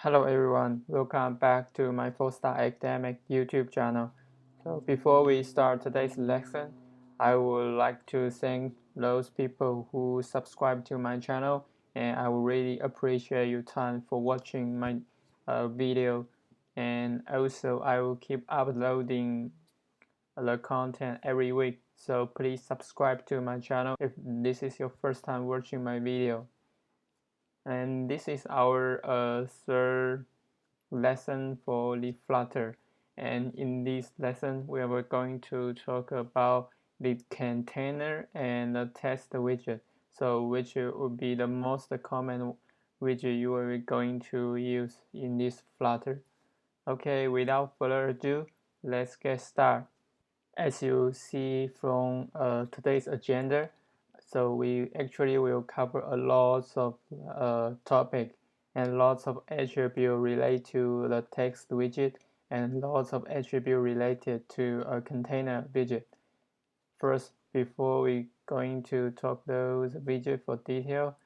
Hello everyone, welcome back to my full-stack academic YouTube channel. So before we start today's lesson, I would like to thank those people who subscribe to my channel, and I would really appreciate your time for watching my video. And also I will keep uploading the content every week, so please subscribe to my channel if this is your first time watching my video. And this is our third lesson for the Flutter, and in this lesson we are going to talk about the container and the test widget. So which would be the most common widget you are going to use in this Flutter. Okay, without further ado, let's get started. As you see from today's agenda, so we actually will cover a lot of topic and lots of attribute related to the text widget and lots of attribute related to a container widget. First, before we going to talk those widget for detail,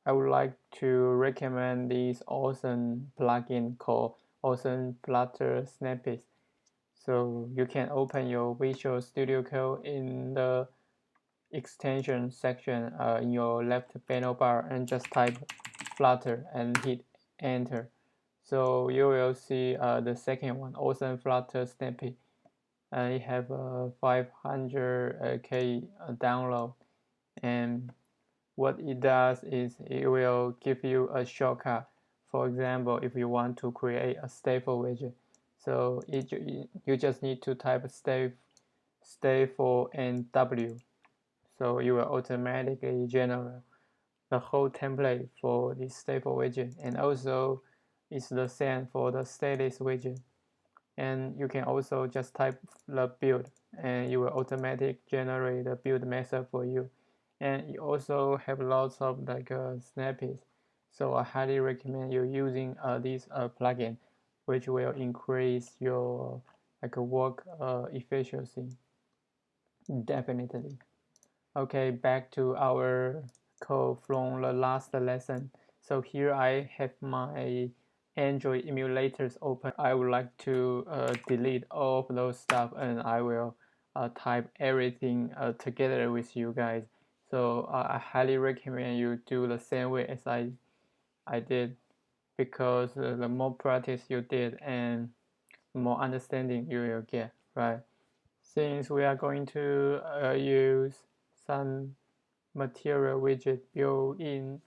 I would like to recommend this awesome plugin called Awesome Flutter Snippets. So you can open your Visual Studio Code in the extension section in your left panel bar and just type Flutter and hit enter. So you will see the second one, Awesome Flutter Snippet. It have a 500k download, and what it does is it will give you a shortcut. For example, if you want to create a stateful widget, so you just need to type stateful and W, so you will automatically generate the whole template for this stateful widget, and also it's the same for the status widget. And you can also just type the build, and it will automatically generate the build method for you. And you also have lots of snippets, so I highly recommend you using this plugin, which will increase your work efficiency, definitely. Okay, back to our code from the last lesson. So here I have my Android emulators open. I would like to delete all of those stuff, and I will type everything together with you guys. So I highly recommend you do the same way as I did, because the more practice you did and the more understanding you will get, right? Since we are going to use some material widget built in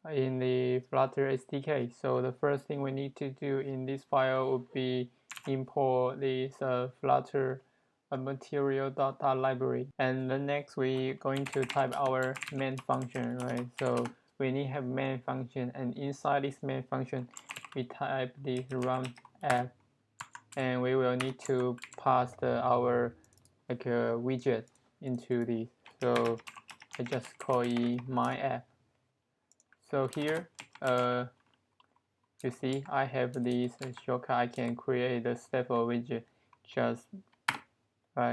the Flutter SDK, so the first thing we need to do in this file would be import this Flutter material.library, and then next we're going to type our main function, right? So we need to have main function, and inside this main function we type the run app, and we will need to pass our widget into this. So I just call it my app. So here you see I have this shortcut. I can create the stateful widget just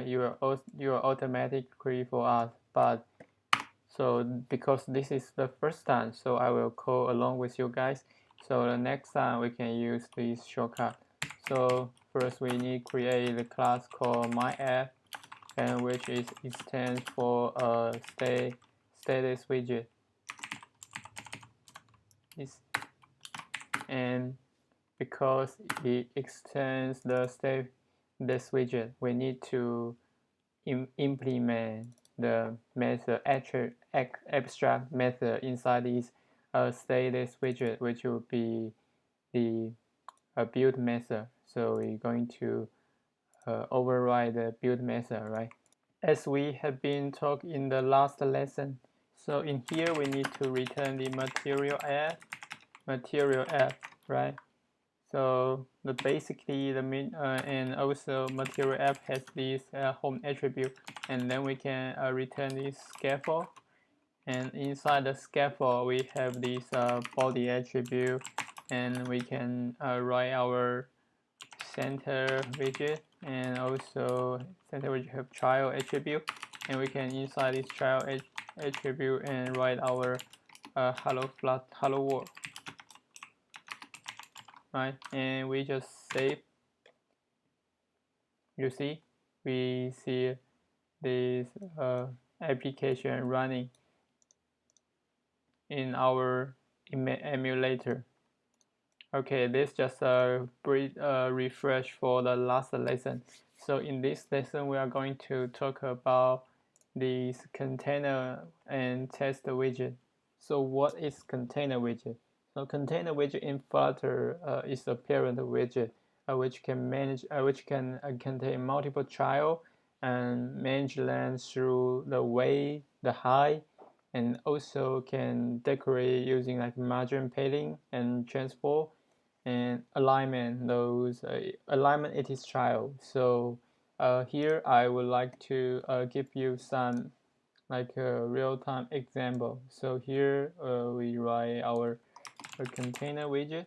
you are automatically for us, but so because this is the first time, so I will code along with you guys, so the next time we can use this shortcut. So first we need to create the class called myApp, and which is stands for status widget. And because it extends this widget, we need to implement the method abstract method inside this status widget, which will be the build method. So we're going to override the build method, right? As we have been talking in the last lesson, so in here we need to return the material app, right? So basically and also material app has this home attribute, and then we can return this scaffold, and inside the scaffold we have this body attribute, and we can write our center widget, and also center widget have child attribute, and we can inside this child attribute and write our hello world. right? And we just save. You see, we see this application running in our emulator. Okay, this just a brief refresh for the last lesson. So in this lesson, we are going to talk about this container and test widget. So what is container widget? So container widget in Flutter is a parent widget which can manage, contain multiple child and manage them through the weight, the height, and also can decorate using like margin padding and transport and alignment. Those alignment it is child. So here I would like to give you some like a real-time example. So here we write our container widget,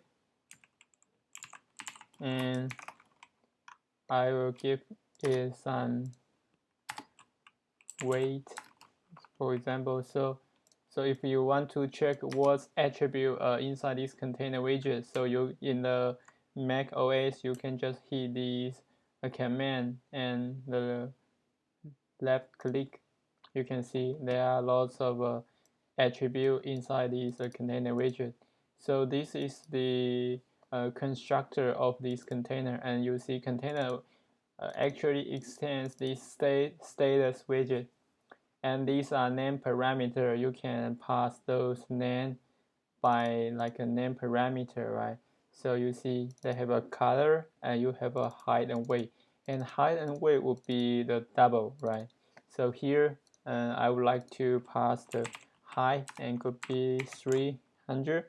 and I will give it some weight, for example. So if you want to check what's attribute inside this container widget, so you in the Mac OS you can just hit this command and the left click. You can see there are lots of attribute inside this container widget. So this is the constructor of this container, and you see container actually extends this status widget, and these are name parameter. You can pass those name by like a name parameter, right? So you see they have a color and you have a height and weight, and height and weight would be the double, right? So here I would like to pass the height and could be 300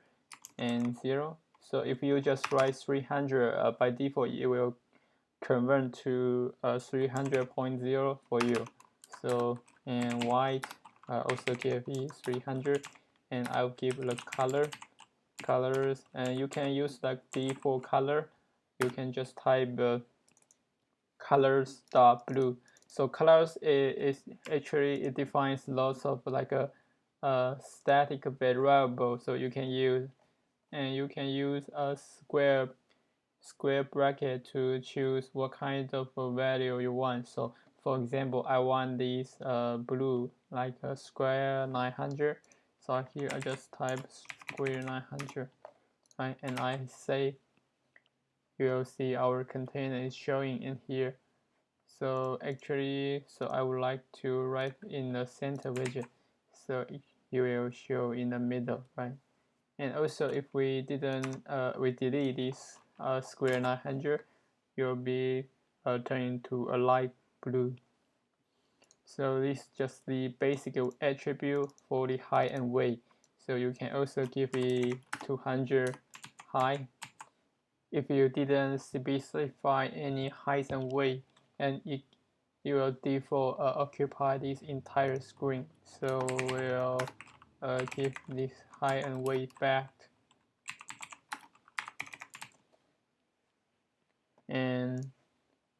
and 0. So if you just write 300 by default it will convert to 300.0 for you. So and white also give me 300, and I'll give the colors, and you can use like default color. You can just type colors dot blue. So colors is actually it defines lots of like a static variable. So you can use a square bracket to choose what kind of value you want. So for example, I want this blue like a square 900. So here I just type square 900, right? And I say you'll see our container is showing in here. So actually, so I would like to write in the center widget, so it will show in the middle, right? And also if we didn't we delete this square 900, you'll be turned into a light blue. So this is just the basic attribute for the height and weight. So you can also give it 200 height. If you didn't specify any height and weight, and it will default occupy this entire screen. So we'll give this height and weight back, and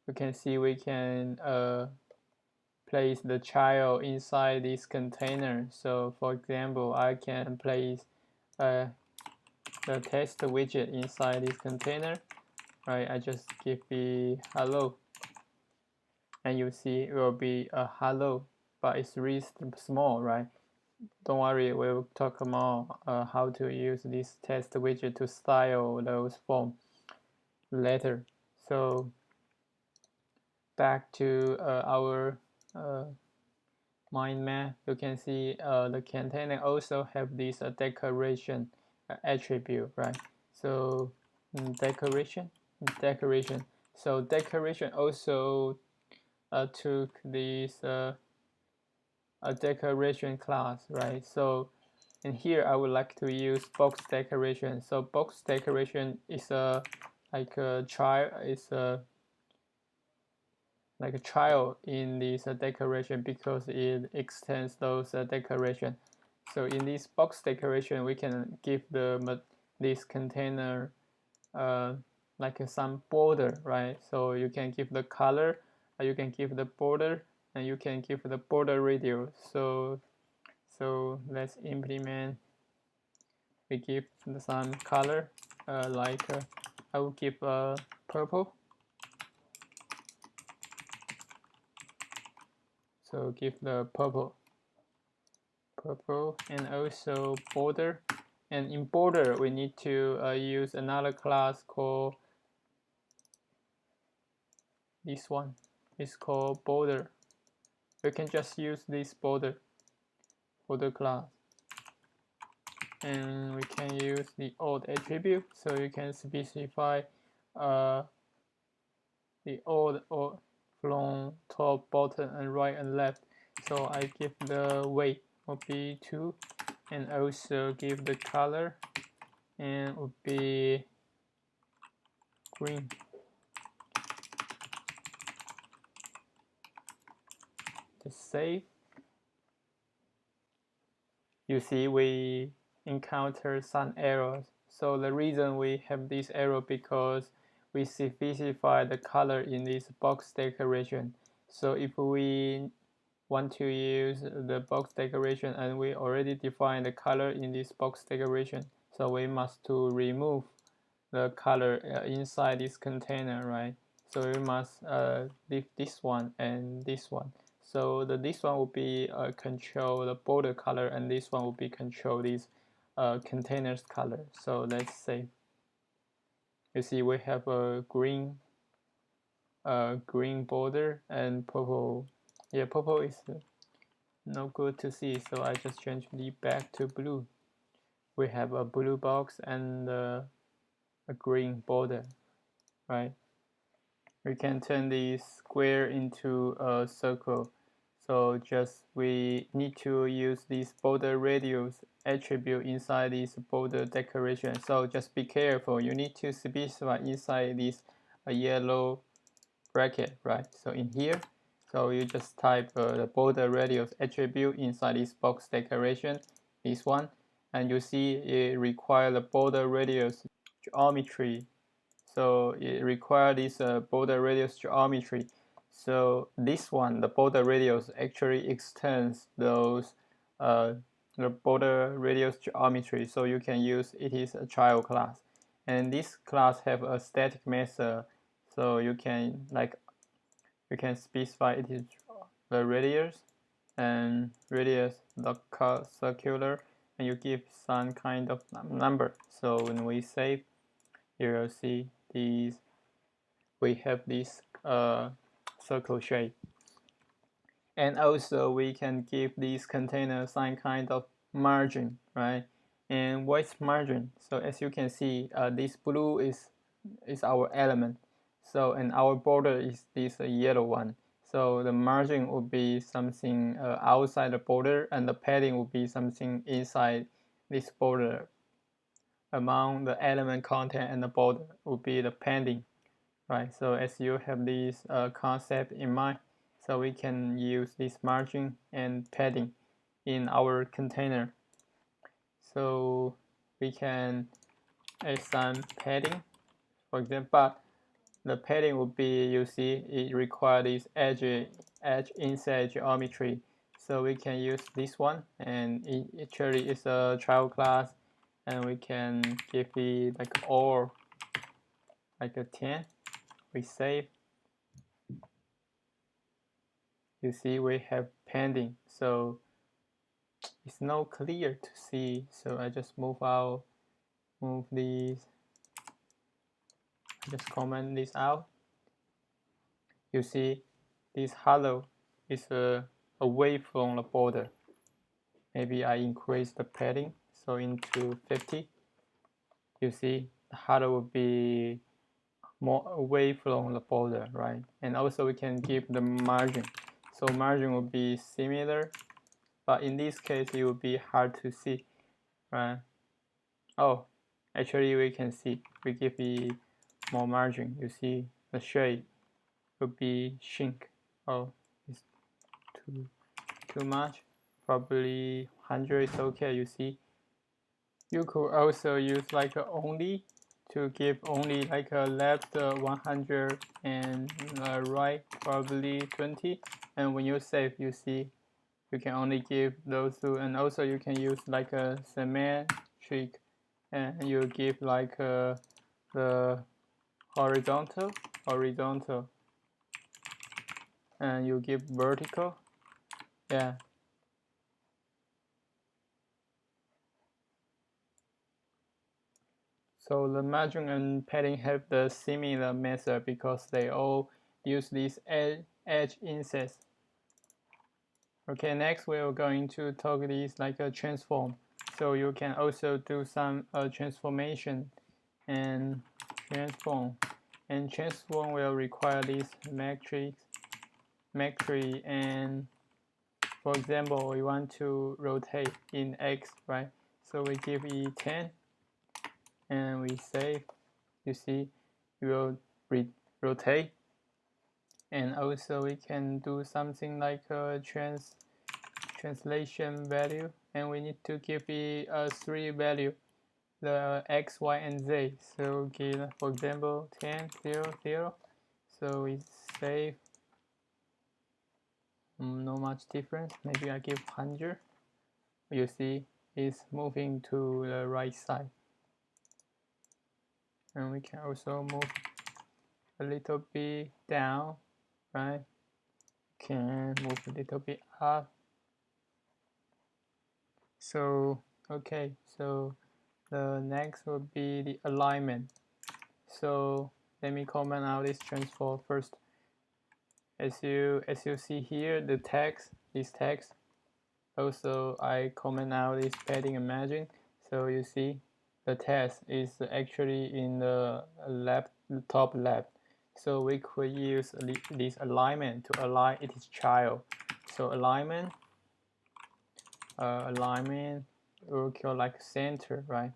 you can see we can place the child inside this container. So for example, I can place the test widget inside this container, right? I just give it hello, and you see it will be a hello, but it's really small, right? Don't worry, we'll talk more how to use this test widget to style those forms later. So back to our Mindmap, you can see the container also have this decoration attribute, right? So decoration. So decoration also took this a decoration class, right? So and here I would like to use box decoration. So box decoration is a like a child, is a like a child in this decoration because it extends those decoration. So in this box decoration, we can give this container like some border, right? So you can give the color, you can give the border, and you can give the border radius. So let's implement. We give some color like I will give purple. So give the purple, and also border. And in border, we need to use another class called this one. It's called border. We can just use this border class. And we can use the old attribute, so you can specify the old or from top, bottom, and right and left. So I give the weight will be 2, and also give the color and would be green. Just save. You see we encounter some errors. So the reason we have this error because we specify the color in this box decoration. So if we want to use the box decoration and we already define the color in this box decoration, so we must to remove the color inside this container, right? So we must leave this one and this one. So this one will be control the border color, and this one will be control this containers color. So let's say you see we have a green border and purple. Yeah, purple is no good to see, so I just change the back to blue. We have a blue box and a green border, right? We can turn this square into a circle. So just we need to use this border radius attribute inside this border decoration. So just be careful. You need to specify inside this yellow bracket, right? So in here, so you just type the border radius attribute inside this box decoration, this one, and you see it requires the border radius geometry. So it requires this border radius geometry. So this one, the border radius actually extends those the border radius geometry. So you can use it is a child class, and this class have a static method. So you can specify it is the radius and radius the circular, and you give some kind of number. So when we save, you will see these. We have this circle shape, and also we can give these containers some kind of margin, right? And what's margin? So as you can see, this blue is our element. So and our border is this yellow one. So the margin would be something outside the border, and the padding would be something inside this border. Among the element content and the border would be the padding, right? So as you have this concept in mind, so we can use this margin and padding in our container. So we can add some padding, for example, but the padding would be, you see, it requires this edge inside geometry. So we can use this one, and it actually is a child class, and we can give it like or like a 10. We save. You see we have pending, so it's not clear to see. So I just move these, just comment this out. You see this hello is away from the border. Maybe I increase the padding, so into 50. You see the hello will be more away from the border, right? And also we can give the margin. So margin will be similar, but in this case it will be hard to see, right? Oh, actually we can see, we give it more margin. You see the shade will be shrink. Oh, it's too much. Probably 100 is okay. You see, you could also use like a only to give only like a left 100 and right probably 20. And when you save, you see you can only give those two. And also you can use like a symmetric, and you give like the horizontal, and you give vertical, yeah. So the margin and padding have the similar method because they all use these edge insets. Okay, next we're going to talk this like a transform. So you can also do some transformation and transform. And transform will require this matrix, and for example, we want to rotate in X, right? So we give it 10 and we save. You see, it will rotate. And also we can do something like a translation value, and we need to give it a 3 value, the X, Y, and Z. So give, for example, 10, 0, 0. So we save. No much difference. Maybe I give 100. You see, it's moving to the right side. And we can also move a little bit down, right? Can move a little bit up. So, okay, so the next will be the alignment. So let me comment out this transform first. As you see here, the text, this text. Also, I comment out this padding and margin. So you see, the text is actually in the top left. So we could use this alignment to align its child. So alignment will call like center, right?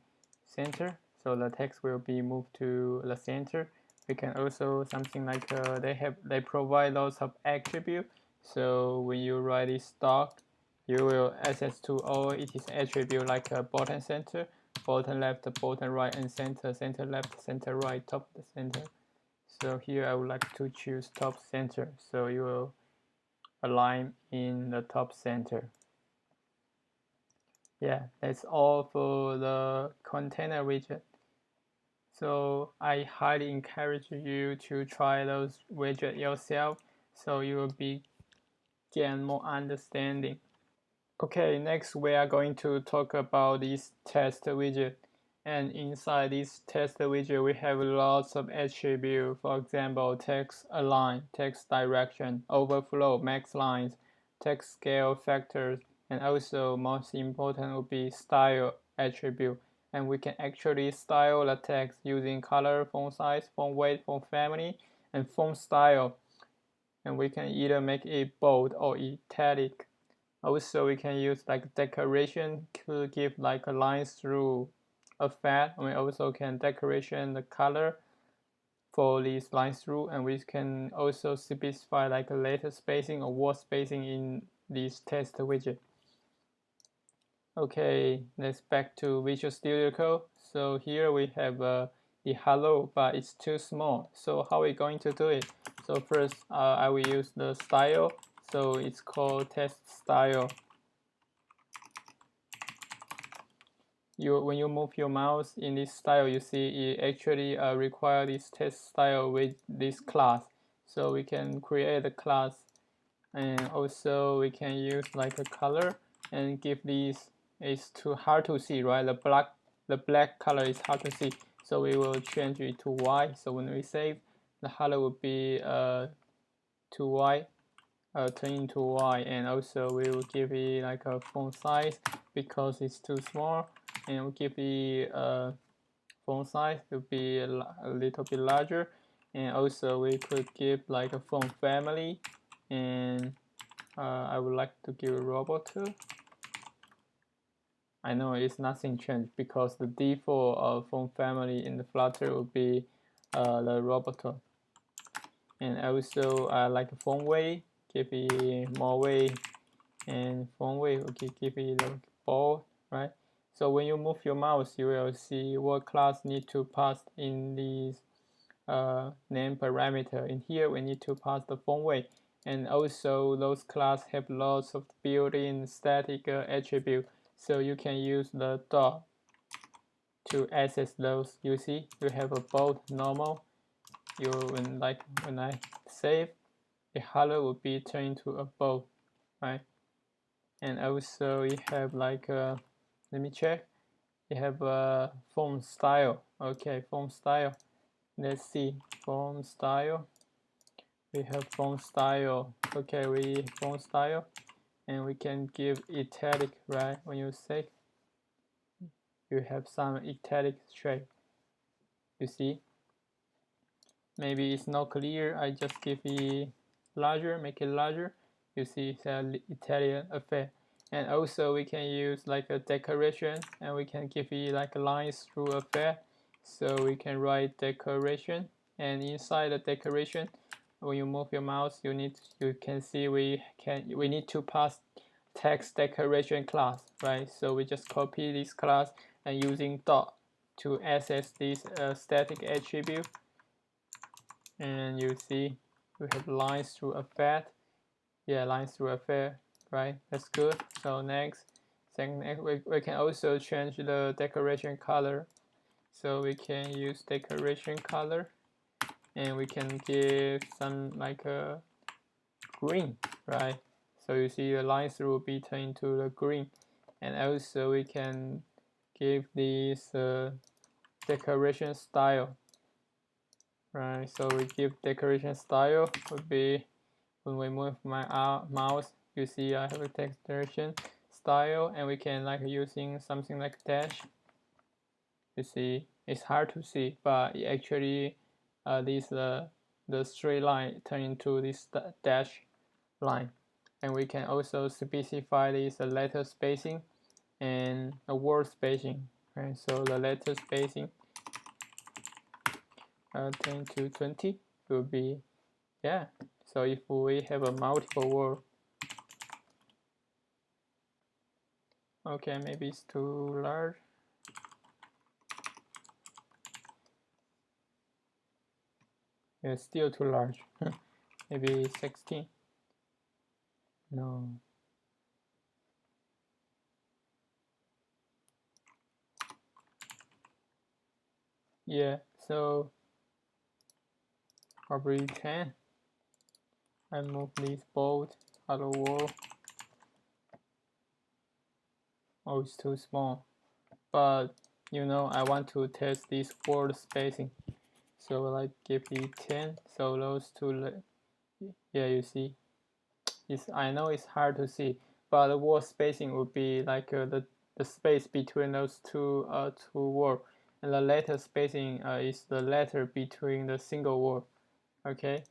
Center. So the text will be moved to the center. We can also something like they provide lots of attribute. So when you write this stock, you will access to all its attribute like a bottom center, bottom left, bottom right, and center, center left, center right, top center. So here I would like to choose top center. So you will align in the top center. Yeah, that's all for the container widget. So I highly encourage you to try those widgets yourself, so you will gain more understanding. Okay, next we are going to talk about this test widget. And inside this test widget, we have lots of attributes. For example, text align, text direction, overflow, max lines, text scale factors, and also most important would be style attribute. And we can actually style the text using color, font size, font weight, font family, and font style. And we can either make it bold or italic. Also, we can use like decoration to give like a line through a fat. We also can decoration the color for these lines through, and we can also specify like a letter spacing or word spacing in this test widget. Okay, let's back to Visual Studio Code. So here we have the hello, but it's too small. So how are we going to do it? So first, I will use the style. So it's called test style. When you move your mouse in this style, you see it actually requires this test style with this class. So we can create a class, and also we can use like a color and give these. It's too hard to see, right? The black color is hard to see, so we will change it to white. So when we save, the color will be to white. Turn into white, and also we will give it like a font size because it's too small, and we'll give it font size to be a little bit larger, and also we could give like a font family, and I would like to give a robot too. I know it's nothing changed because the default font family in the Flutter would be the robot, and also like a font weight. Give it more weight, and font weight, okay, give it a bold, right? So when you move your mouse, you will see what class need to pass in these name parameter. In here, we need to pass the font weight, and also those class have lots of built-in static attribute. So you can use the dot to access those. You see, you have a bold, normal. when I save, the hello will be turned into a bow, right? And also we have like let me check. We have a font style. Okay, font style. Let's see, font style. We have font style. Okay, we font style, and we can give italic, right? When you say you have some italic shape. You see? Maybe it's not clear. I just give it larger, make it larger. You see, it's an Italian affair. And also we can use like a decoration, and we can give it like lines through affair. So we can write decoration, and inside the decoration, when you move your mouse, you can see we need to pass text decoration class, right? So we just copy this class and using dot to access this static attribute. And you see we have lines through affair. Yeah, lines through affair, right? That's good. So next we can also change the decoration color. So we can use decoration color, and we can give some like a green, right? So you see the line through will be turned into the green. And also we can give this decoration style, right? So we give decoration style would be when we move my mouse, you see I have a decoration style, and we can like using something like dash. You see, it's hard to see, but actually the straight line turn into this dash line. And we can also specify this letter spacing and a word spacing, right? So the letter spacing 10 to 20 will be, yeah. So if we have a multiple word, okay, maybe it's too large. It's still too large. Maybe 16. No. Yeah, so probably 10. I move this bold hello world. Oh, it's too small. But you know, I want to test this word spacing. So like give it 10. So those two, yeah, you see. I know it's hard to see, but the word spacing would be like the space between those two words, and the letter spacing is the letter between the single word. Okay,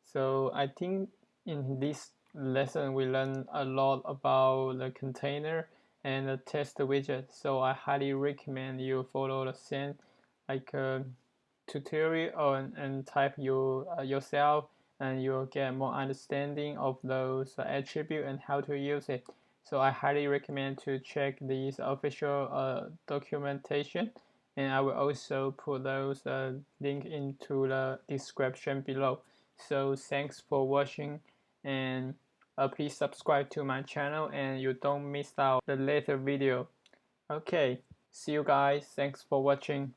so I think in this lesson we learn a lot about the container and the test widget. So I highly recommend you follow the same like tutorial and type yourself, and you'll get more understanding of those attributes and how to use it. So I highly recommend to check these official documentation, and I will also put those link into the description below. So thanks for watching, and please subscribe to my channel and you don't miss out the later video. Okay, see you guys. Thanks for watching.